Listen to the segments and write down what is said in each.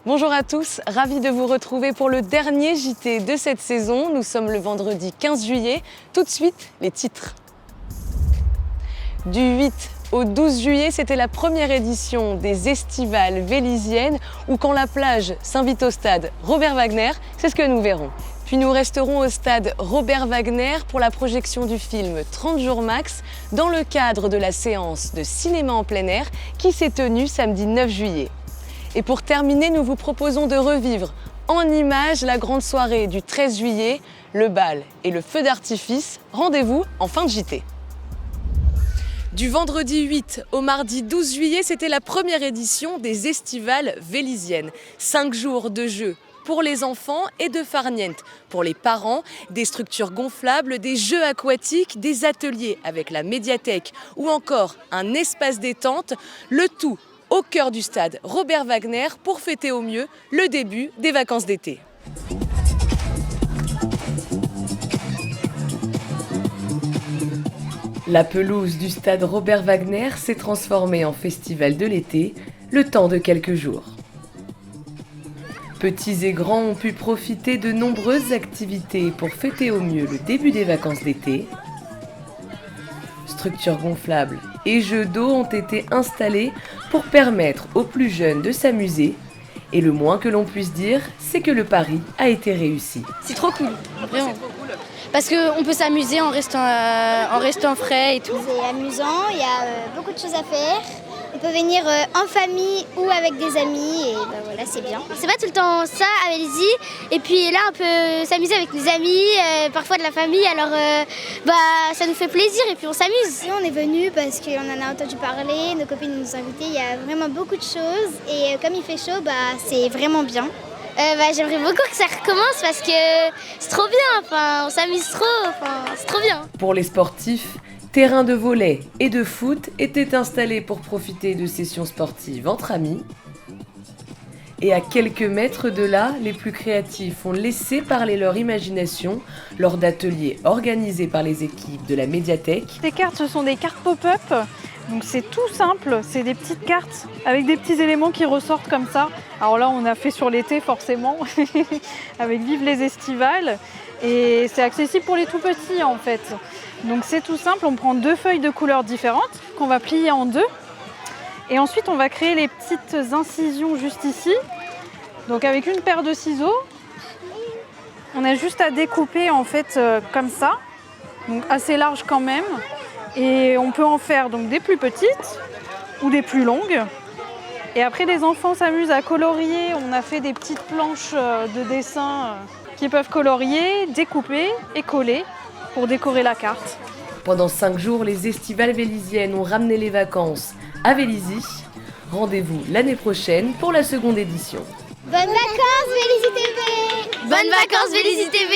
Bonjour à tous, ravi de vous retrouver pour le dernier JT de cette saison. Nous sommes le vendredi 15 juillet. Tout de suite, les titres. Du 8 au 12 juillet, c'était la première édition des Estivales Vélisiennes où quand la plage s'invite au stade Robert Wagner, c'est ce que nous verrons. Puis nous resterons au stade Robert Wagner pour la projection du film 30 jours max dans le cadre de la séance de cinéma en plein air qui s'est tenue samedi 9 juillet. Et pour terminer, nous vous proposons de revivre en images la grande soirée du 13 juillet, le bal et le feu d'artifice. Rendez-vous en fin de JT. Du vendredi 8 au mardi 12 juillet, c'était la première édition des Estivales Vélisiennes. 5 jours de jeux pour les enfants et de farniente pour les parents, des structures gonflables, des jeux aquatiques, des ateliers avec la médiathèque ou encore un espace détente, le tout au cœur du stade Robert Wagner pour fêter au mieux le début des vacances d'été. La pelouse du stade Robert Wagner s'est transformée en festival de l'été, le temps de quelques jours. Petits et grands ont pu profiter de nombreuses activités pour fêter au mieux le début des vacances d'été. Structures gonflables et jeux d'eau ont été installés pour permettre aux plus jeunes de s'amuser. Et le moins que l'on puisse dire, c'est que le pari a été réussi. C'est trop cool, vraiment. C'est trop cool. Parce qu'on peut s'amuser en restant frais et tout. C'est amusant, il y a beaucoup de choses à faire. On peut venir en famille ou avec des amis et ben voilà, c'est bien. C'est pas tout le temps ça à Vélizy. Et puis là, on peut s'amuser avec les amis, parfois de la famille. Alors ça nous fait plaisir et puis on s'amuse. On est venu parce qu'on en a entendu parler, nos copines nous ont invités. Il y a vraiment beaucoup de choses et comme il fait chaud, c'est vraiment bien. J'aimerais beaucoup que ça recommence parce que c'est trop bien, on s'amuse trop, c'est trop bien. Pour les sportifs, terrains de volley et de foot étaient installés pour profiter de sessions sportives entre amis. Et à quelques mètres de là, les plus créatifs ont laissé parler leur imagination lors d'ateliers organisés par les équipes de la médiathèque. Ces cartes, ce sont des cartes pop-up. Donc c'est tout simple, c'est des petites cartes avec des petits éléments qui ressortent comme ça. Alors là, on a fait sur l'été forcément, avec Vive les Estivales. Et c'est accessible pour les tout petits en fait. Donc c'est tout simple, on prend 2 feuilles de couleurs différentes qu'on va plier en 2. Et ensuite, on va créer les petites incisions juste ici. Donc avec une paire de ciseaux, on a juste à découper en fait comme ça. Donc assez large quand même. Et on peut en faire donc des plus petites ou des plus longues. Et après, les enfants s'amusent à colorier. On a fait des petites planches de dessin qui peuvent colorier, découper et coller pour décorer la carte. Pendant 5 jours, les Estivales Vélisiennes ont ramené les vacances à Vélizy. Rendez-vous l'année prochaine pour la seconde édition. Bonnes vacances Vélizy TV! Bonnes vacances Vélizy TV!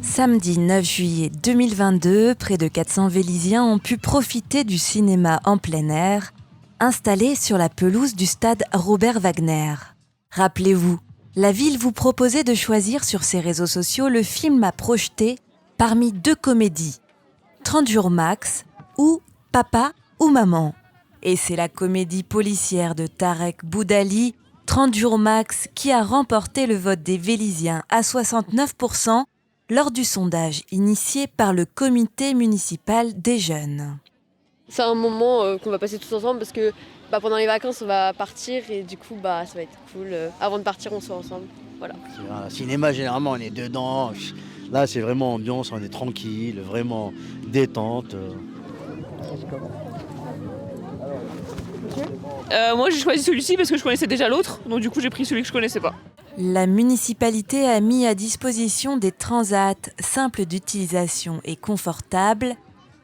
Samedi 9 juillet 2022, près de 400 Vélysiens ont pu profiter du cinéma en plein air, installé sur la pelouse du stade Robert Wagner. Rappelez-vous, la ville vous proposait de choisir sur ses réseaux sociaux le film à projeter parmi 2 comédies, 30 jours max ou Papa ou Maman. Et c'est la comédie policière de Tarek Boudali, 30 jours max, qui a remporté le vote des Vélysiens à 69%, lors du sondage initié par le comité municipal des jeunes. C'est un moment qu'on va passer tous ensemble parce que pendant les vacances on va partir et du coup ça va être cool. Avant de partir on sort ensemble. Voilà. C'est un cinéma, généralement on est dedans. Là c'est vraiment ambiance, on est tranquille, vraiment détente. Moi j'ai choisi celui-ci parce que je connaissais déjà l'autre, donc du coup j'ai pris celui que je connaissais pas. La municipalité a mis à disposition des transats simples d'utilisation et confortables,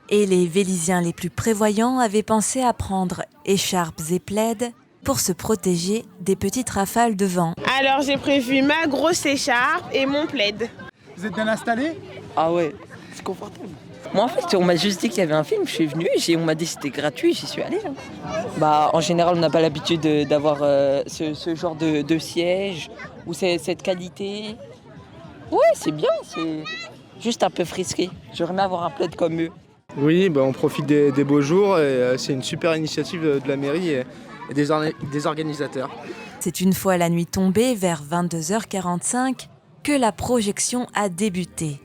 et les Vélysiens les plus prévoyants avaient pensé à prendre écharpes et plaids pour se protéger des petites rafales de vent. Alors j'ai prévu ma grosse écharpe et mon plaid. Vous êtes bien installés ? Ah ouais, c'est confortable. Moi en fait on m'a juste dit qu'il y avait un film, je suis venu, on m'a dit que c'était gratuit, j'y suis allée. En général on n'a pas l'habitude d'avoir ce genre de siège ou cette qualité. Ouais c'est bien, c'est juste un peu frisqué. J'aimerais bien avoir un plaid comme eux. Oui, on profite des beaux jours et c'est une super initiative de la mairie et des organisateurs. C'est une fois la nuit tombée, vers 22h45, que la projection a débuté.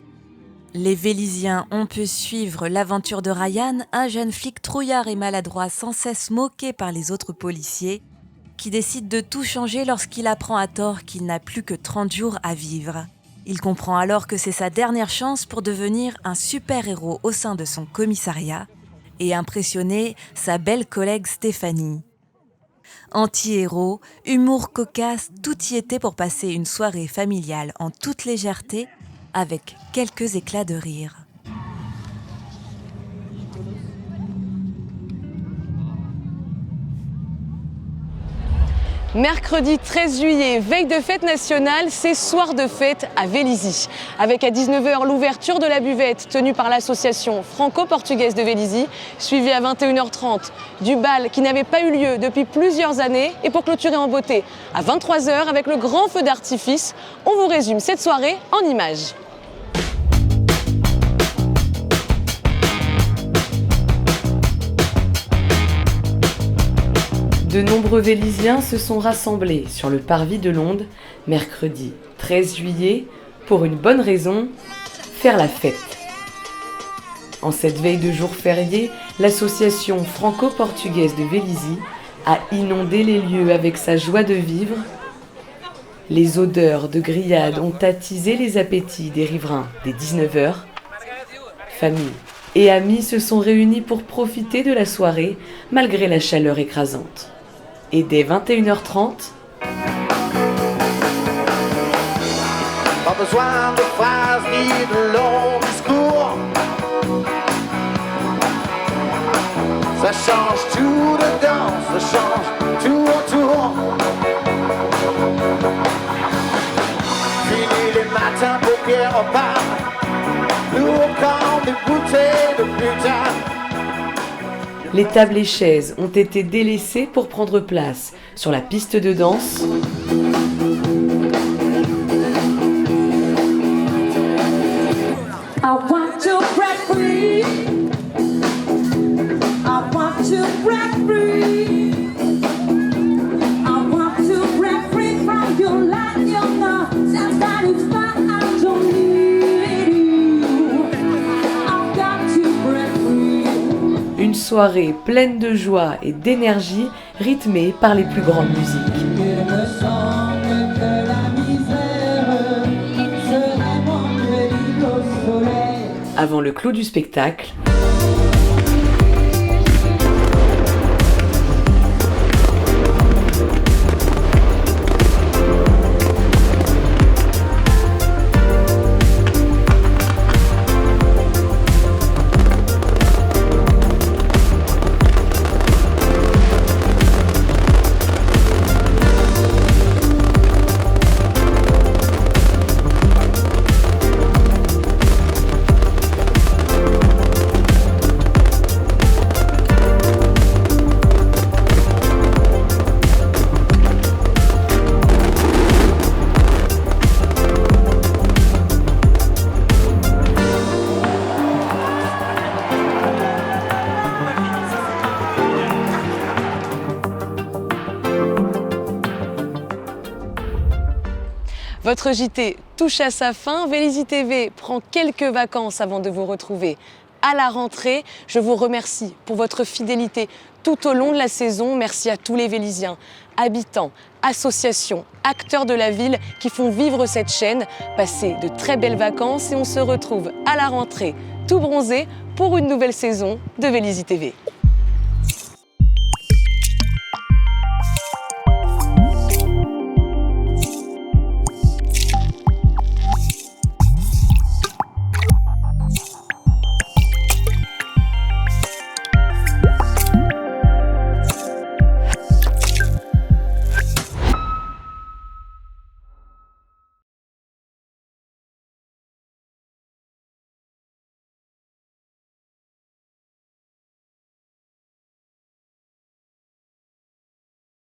Les Vélisiens ont pu suivre l'aventure de Ryan, un jeune flic trouillard et maladroit sans cesse moqué par les autres policiers, qui décide de tout changer lorsqu'il apprend à tort qu'il n'a plus que 30 jours à vivre. Il comprend alors que c'est sa dernière chance pour devenir un super-héros au sein de son commissariat et impressionner sa belle collègue Stéphanie. Anti-héros, humour cocasse, tout y était pour passer une soirée familiale en toute légèreté avec quelques éclats de rire. Mercredi 13 juillet, veille de fête nationale, c'est soir de fête à Vélizy. Avec à 19h l'ouverture de la buvette tenue par l'association franco-portugaise de Vélizy, suivie à 21h30 du bal qui n'avait pas eu lieu depuis plusieurs années. Et pour clôturer en beauté, à 23h avec le grand feu d'artifice, on vous résume cette soirée en images. De nombreux Vélisiens se sont rassemblés sur le parvis de Londe, mercredi 13 juillet, pour une bonne raison, faire la fête. En cette veille de jour férié, l'association franco-portugaise de Vélizy a inondé les lieux avec sa joie de vivre. Les odeurs de grillades ont attisé les appétits des riverains dès 19h. Famille et amis se sont réunis pour profiter de la soirée, malgré la chaleur écrasante. Et dès 21h30, pas besoin de phrases ni de longs discours. Ça change tout dedans, ça change tout autour. Fini les matins, paupières en part, lourd comme des bouteilles de putain. les tables et chaises ont été délaissées pour prendre place sur la piste de danse. Une soirée pleine de joie et d'énergie, rythmée par les plus grandes musiques. Avant le clou du spectacle, votre JT touche à sa fin. Vélizy TV prend quelques vacances avant de vous retrouver à la rentrée. Je vous remercie pour votre fidélité tout au long de la saison. Merci à tous les Véliziens, habitants, associations, acteurs de la ville qui font vivre cette chaîne. Passez de très belles vacances et on se retrouve à la rentrée tout bronzé pour une nouvelle saison de Vélizy TV.